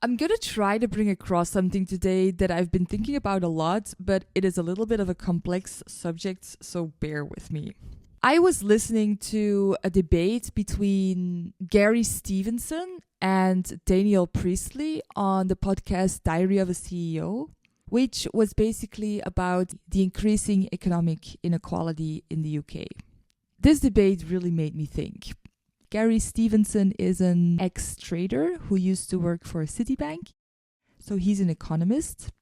I'm going to try to bring across something today that I've been thinking about a lot, but it is a little bit of a complex subject, so bear with me. I was listening to a debate between Gary Stevenson and Daniel Priestley on the podcast Diary of a CEO, which was basically about the increasing economic inequality in the UK. This debate really made me think. Gary Stevenson is an ex-trader who used to work for Citibank, so he's an economist.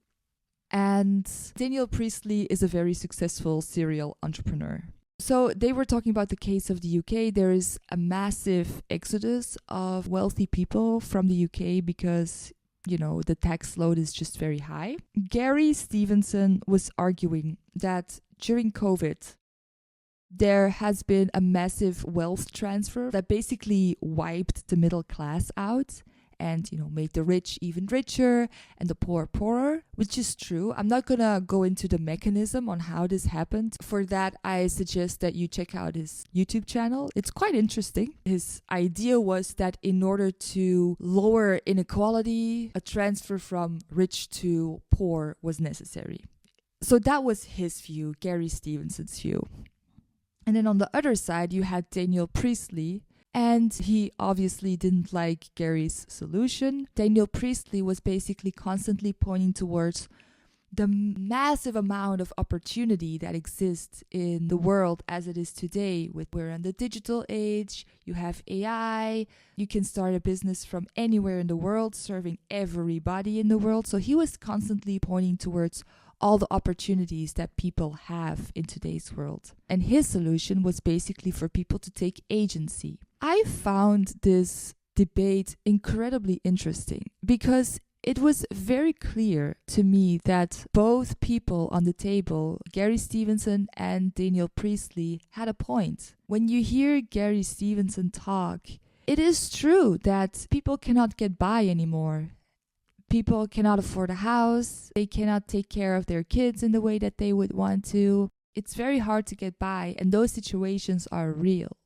And Daniel Priestley is a very successful serial entrepreneur. So they were talking about the case of the UK. There is a massive exodus of wealthy people from the UK because, the tax load is just very high. Gary Stevenson was arguing that during COVID, there has been a massive wealth transfer that basically wiped the middle class out and, made the rich even richer and the poor poorer, which is true. I'm not going to go into the mechanism on how this happened. For that, I suggest that you check out his YouTube channel. It's quite interesting. His idea was that in order to lower inequality, a transfer from rich to poor was necessary. So that was his view, Gary Stevenson's view. And then on the other side, you had Daniel Priestley, and he obviously didn't like Gary's solution. Daniel Priestley was basically constantly pointing towards the massive amount of opportunity that exists in the world as it is today. We're in the digital age, you have AI, you can start a business from anywhere in the world, serving everybody in the world. So he was constantly pointing towards all the opportunities that people have in today's world. And his solution was basically for people to take agency. I found this debate incredibly interesting because it was very clear to me that both people on the table, Gary Stevenson and Daniel Priestley, had a point. When you hear Gary Stevenson talk, it is true that people cannot get by anymore. People cannot afford a house. They cannot take care of their kids in the way that they would want to. It's very hard to get by, and those situations are real.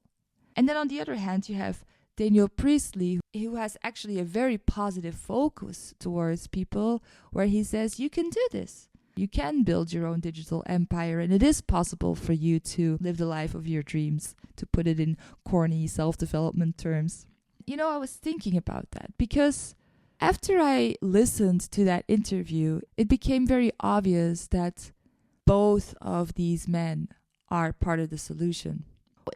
And then on the other hand, you have Daniel Priestley, who has actually a very positive focus towards people, where he says, you can do this. You can build your own digital empire, and it is possible for you to live the life of your dreams, to put it in corny self-development terms. I was thinking about that because after I listened to that interview, it became very obvious that both of these men are part of the solution.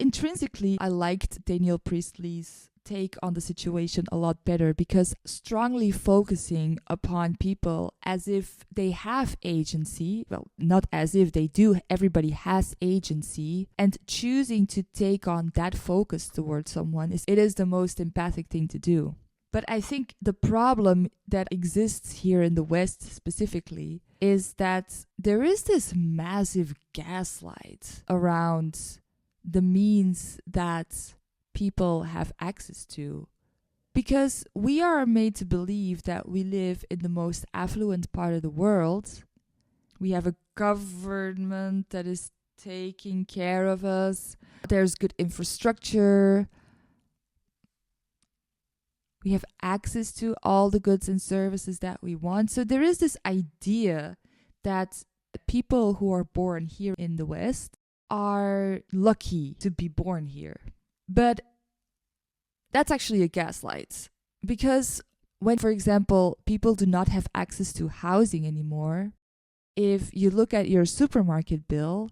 Intrinsically, I liked Daniel Priestley's take on the situation a lot better because strongly focusing upon people as if they have agency, well, not as if they do, everybody has agency, and choosing to take on that focus towards someone, it is the most empathic thing to do. But I think the problem that exists here in the West specifically is that there is this massive gaslight around the means that people have access to. Because we are made to believe that we live in the most affluent part of the world. We have a government that is taking care of us. There's good infrastructure. We have access to all the goods and services that we want. So there is this idea that people who are born here in the West are lucky to be born here. But that's actually a gaslight. Because when, for example, people do not have access to housing anymore, if you look at your supermarket bill,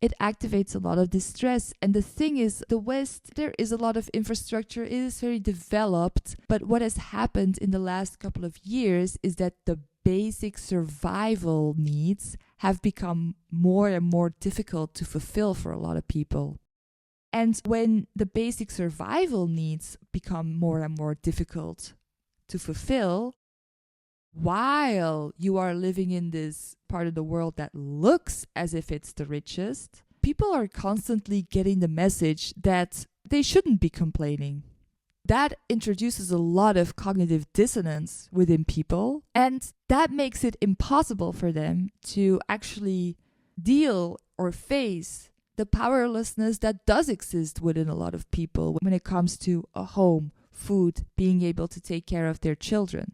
it activates a lot of distress. And the thing is, the West, there is a lot of infrastructure. It is very developed. But what has happened in the last couple of years is that the basic survival needs have become more and more difficult to fulfill for a lot of people. And when the basic survival needs become more and more difficult to fulfill, while you are living in this part of the world that looks as if it's the richest, people are constantly getting the message that they shouldn't be complaining. That introduces a lot of cognitive dissonance within people, and that makes it impossible for them to actually deal or face the powerlessness that does exist within a lot of people when it comes to a home, food, being able to take care of their children.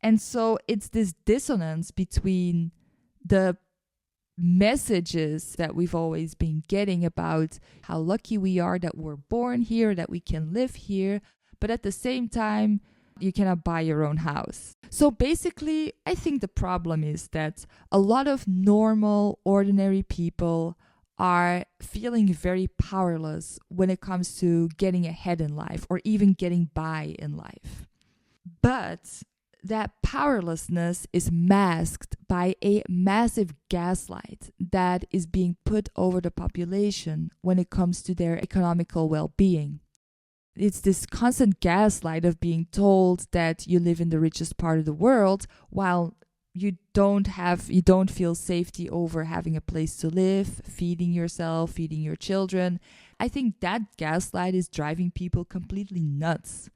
And so it's this dissonance between the messages that we've always been getting about how lucky we are that we're born here, that we can live here, but at the same time, you cannot buy your own house. So basically, I think the problem is that a lot of normal, ordinary people are feeling very powerless when it comes to getting ahead in life or even getting by in life. But that powerlessness is masked by a massive gaslight that is being put over the population when it comes to their economical well-being. It's this constant gaslight of being told that you live in the richest part of the world while you don't feel safety over having a place to live, feeding yourself, feeding your children. I think that gaslight is driving people completely nuts.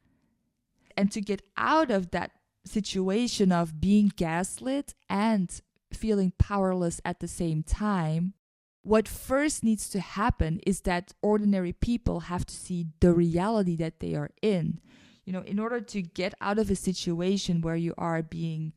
And to get out of that situation of being gaslit and feeling powerless at the same time, what first needs to happen is that ordinary people have to see the reality that they are in. In order to get out of a situation where you are being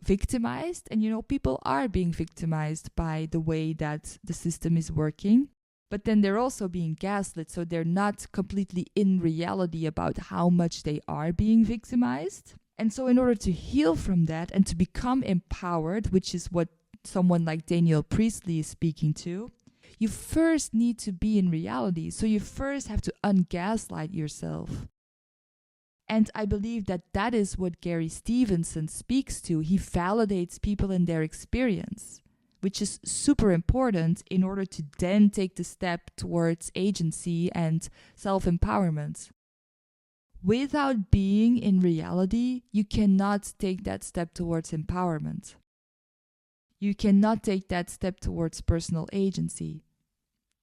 victimized, and people are being victimized by the way that the system is working, but then they're also being gaslit, so they're not completely in reality about how much they are being victimized. And so in order to heal from that and to become empowered, which is what someone like Daniel Priestley is speaking to, you first need to be in reality. So you first have to ungaslight yourself. And I believe that that is what Gary Stevenson speaks to. He validates people in their experience, which is super important in order to then take the step towards agency and self-empowerment. Without being in reality, you cannot take that step towards empowerment. You cannot take that step towards personal agency.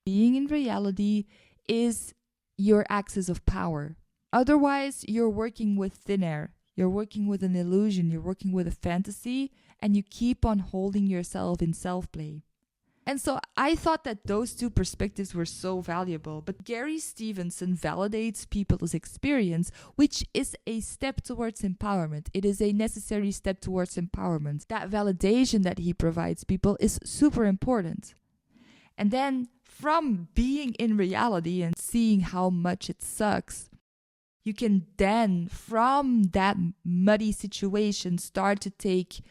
Being in reality is your axis of power. Otherwise, you're working with thin air. You're working with an illusion. You're working with a fantasy, and you keep on holding yourself in self-play. And so I thought that those two perspectives were so valuable. But Gary Stevenson validates people's experience, which is a step towards empowerment. It is a necessary step towards empowerment. That validation that he provides people is super important. And then from being in reality and seeing how much it sucks, you can then, from that muddy situation, start to take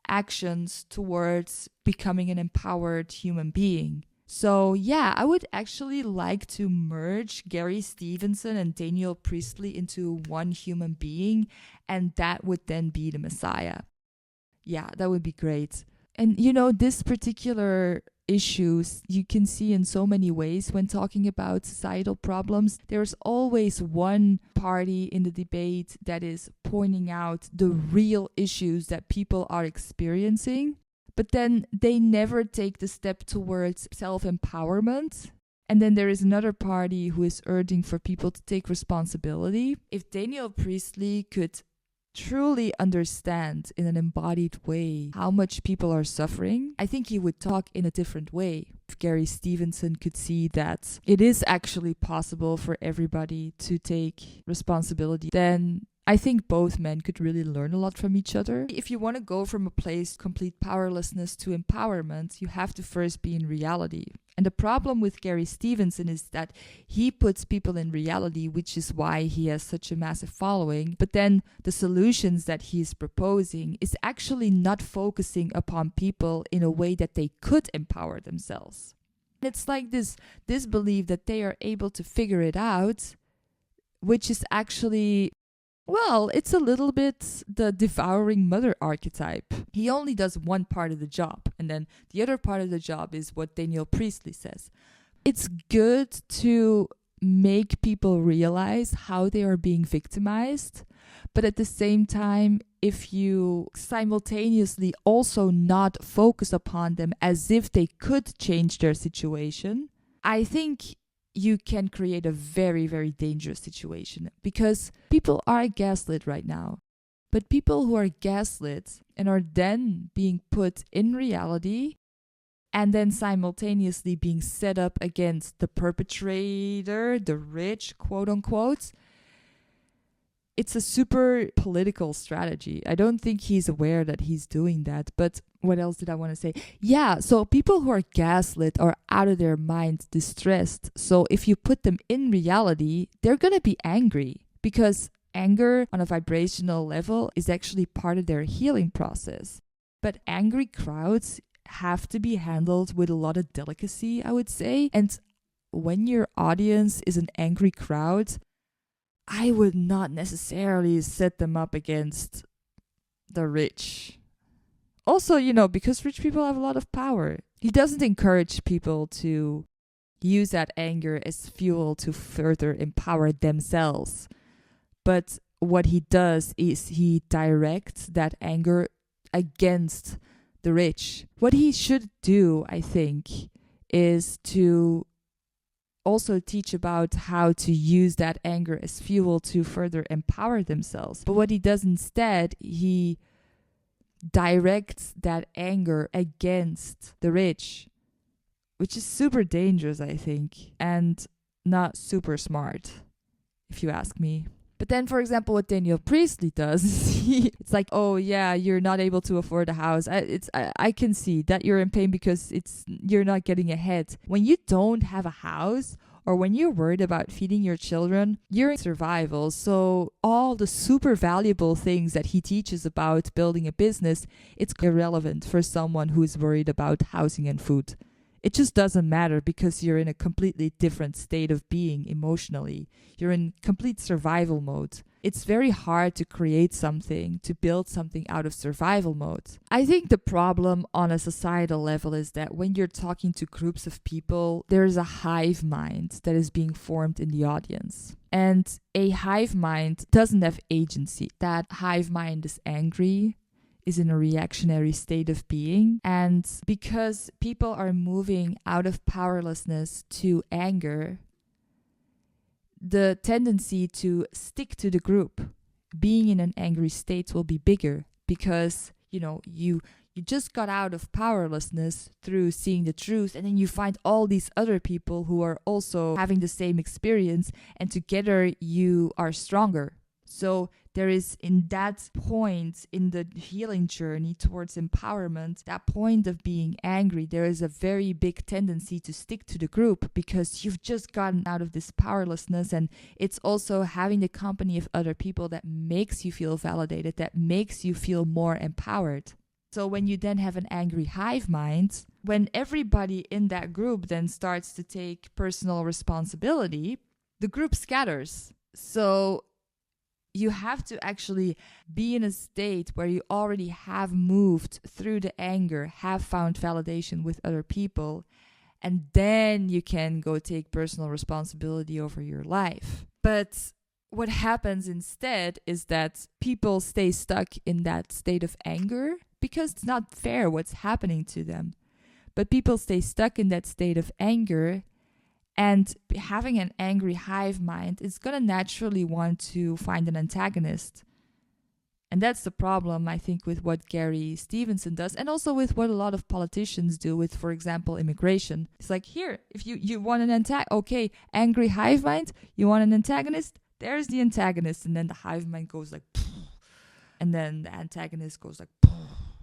actions towards becoming an empowered human being. So yeah, I would actually like to merge Gary Stevenson and Daniel Priestley into one human being, and that would then be the Messiah. Yeah, that would be great. And this particular issues you can see in so many ways when talking about societal problems. There's always one party in the debate that is pointing out the real issues that people are experiencing, but then they never take the step towards self-empowerment. And then there is another party who is urging for people to take responsibility. If Daniel Priestley could truly understand in an embodied way how much people are suffering, I think he would talk in a different way. If Gary Stevenson could see that it is actually possible for everybody to take responsibility, then I think both men could really learn a lot from each other. If you want to go from a place of complete powerlessness to empowerment, you have to first be in reality. And the problem with Gary Stevenson is that he puts people in reality, which is why he has such a massive following. But then the solutions that he's proposing is actually not focusing upon people in a way that they could empower themselves. It's like this belief that they are able to figure it out, which is actually, well, it's a little bit the devouring mother archetype. He only does one part of the job, and then the other part of the job is what Daniel Priestley says. It's good to make people realize how they are being victimized, but at the same time, if you simultaneously also not focus upon them as if they could change their situation, I think you can create a very, very dangerous situation, because people are gaslit right now. But people who are gaslit and are then being put in reality and then simultaneously being set up against the perpetrator, the rich, quote unquote, it's a super political strategy. I don't think he's aware that he's doing that. But what else did I want to say? Yeah, so people who are gaslit are out of their minds, distressed. So if you put them in reality, they're going to be angry, because anger on a vibrational level is actually part of their healing process. But angry crowds have to be handled with a lot of delicacy, I would say. And when your audience is an angry crowd, I would not necessarily set them up against the rich. Also, because rich people have a lot of power. He doesn't encourage people to use that anger as fuel to further empower themselves. But what he does is he directs that anger against the rich. What he should do, I think, is to also teach about how to use that anger as fuel to further empower themselves. But what he does instead, he directs that anger against the rich, which is super dangerous, I think, and not super smart, if you ask me. But then, for example, what Daniel Priestley does, it's like, oh yeah, you're not able to afford a house. I can see that you're in pain because you're not getting ahead. When you don't have a house, or when you're worried about feeding your children, you're in survival. So all the super valuable things that he teaches about building a business, it's irrelevant for someone who is worried about housing and food. It just doesn't matter because you're in a completely different state of being emotionally. You're in complete survival mode. It's very hard to create something, to build something out of survival mode. I think the problem on a societal level is that when you're talking to groups of people, there's a hive mind that is being formed in the audience. And a hive mind doesn't have agency. That hive mind is angry, is in a reactionary state of being. And because people are moving out of powerlessness to anger, the tendency to stick to the group, being in an angry state, will be bigger because, you just got out of powerlessness through seeing the truth, and then you find all these other people who are also having the same experience, and together you are stronger. So there is, in that point in the healing journey towards empowerment, that point of being angry, there is a very big tendency to stick to the group because you've just gotten out of this powerlessness, and it's also having the company of other people that makes you feel validated, that makes you feel more empowered. So when you then have an angry hive mind, when everybody in that group then starts to take personal responsibility, the group scatters. So you have to actually be in a state where you already have moved through the anger, have found validation with other people, and then you can go take personal responsibility over your life. But what happens instead is that people stay stuck in that state of anger because it's not fair what's happening to them. But people stay stuck in that state of anger, and having an angry hive mind is going to naturally want to find an antagonist. And that's the problem, I think, with what Gary Stevenson does, and also with what a lot of politicians do with, for example, immigration. It's like, here, if you want an okay, angry hive mind, you want an antagonist? There's the antagonist. And then the hive mind goes like, and then the antagonist goes like,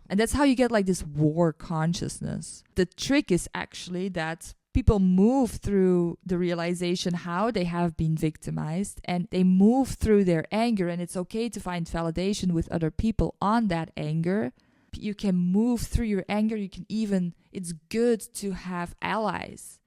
and that's how you get like this war consciousness. The trick is actually that people move through the realization how they have been victimized, and they move through their anger, and it's okay to find validation with other people on that anger. You can move through your anger. It's good to have allies.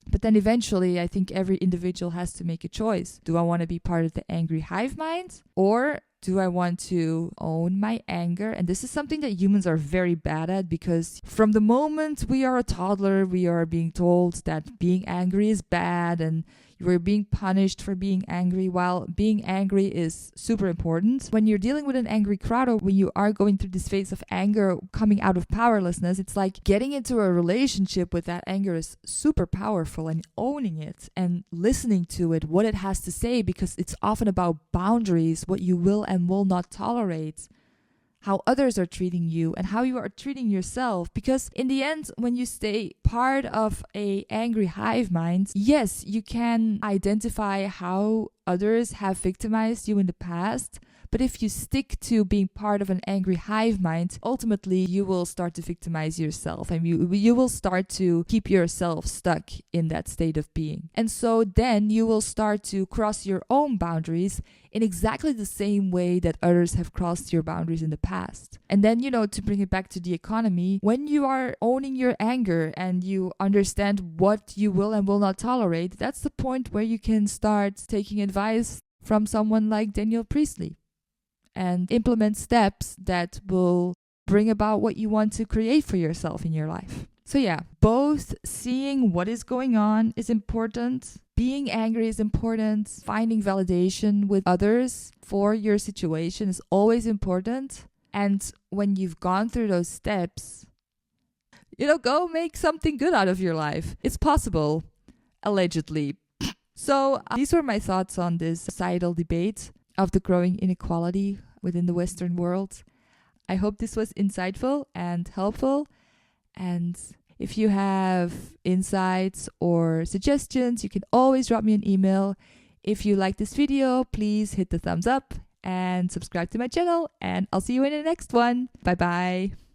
But then eventually, I think every individual has to make a choice. Do I want to be part of the angry hive mind? Or do I want to own my anger? And this is something that humans are very bad at, because from the moment we are a toddler, we are being told that being angry is bad and you're being punished for being angry, while being angry is super important. When you're dealing with an angry crowd, or when you are going through this phase of anger, coming out of powerlessness, it's like getting into a relationship with that anger is super powerful, and owning it and listening to it, what it has to say, because it's often about boundaries, what you will and will not tolerate, how others are treating you and how you are treating yourself. Because in the end, when you stay part of a angry hive mind, yes, you can identify how others have victimized you in the past. But if you stick to being part of an angry hive mind, ultimately you will start to victimize yourself, and you will start to keep yourself stuck in that state of being. And so then you will start to cross your own boundaries in exactly the same way that others have crossed your boundaries in the past. And then, to bring it back to the economy, when you are owning your anger and you understand what you will and will not tolerate, that's the point where you can start taking advice from someone like Daniel Priestley and implement steps that will bring about what you want to create for yourself in your life. So yeah, both seeing what is going on is important, being angry is important, finding validation with others for your situation is always important. And when you've gone through those steps, go make something good out of your life. It's possible, allegedly. So these were my thoughts on this societal debate of the growing inequality within the Western world. I hope this was insightful and helpful. And if you have insights or suggestions, you can always drop me an email. If you like this video, please hit the thumbs up and subscribe to my channel. And I'll see you in the next one. Bye bye.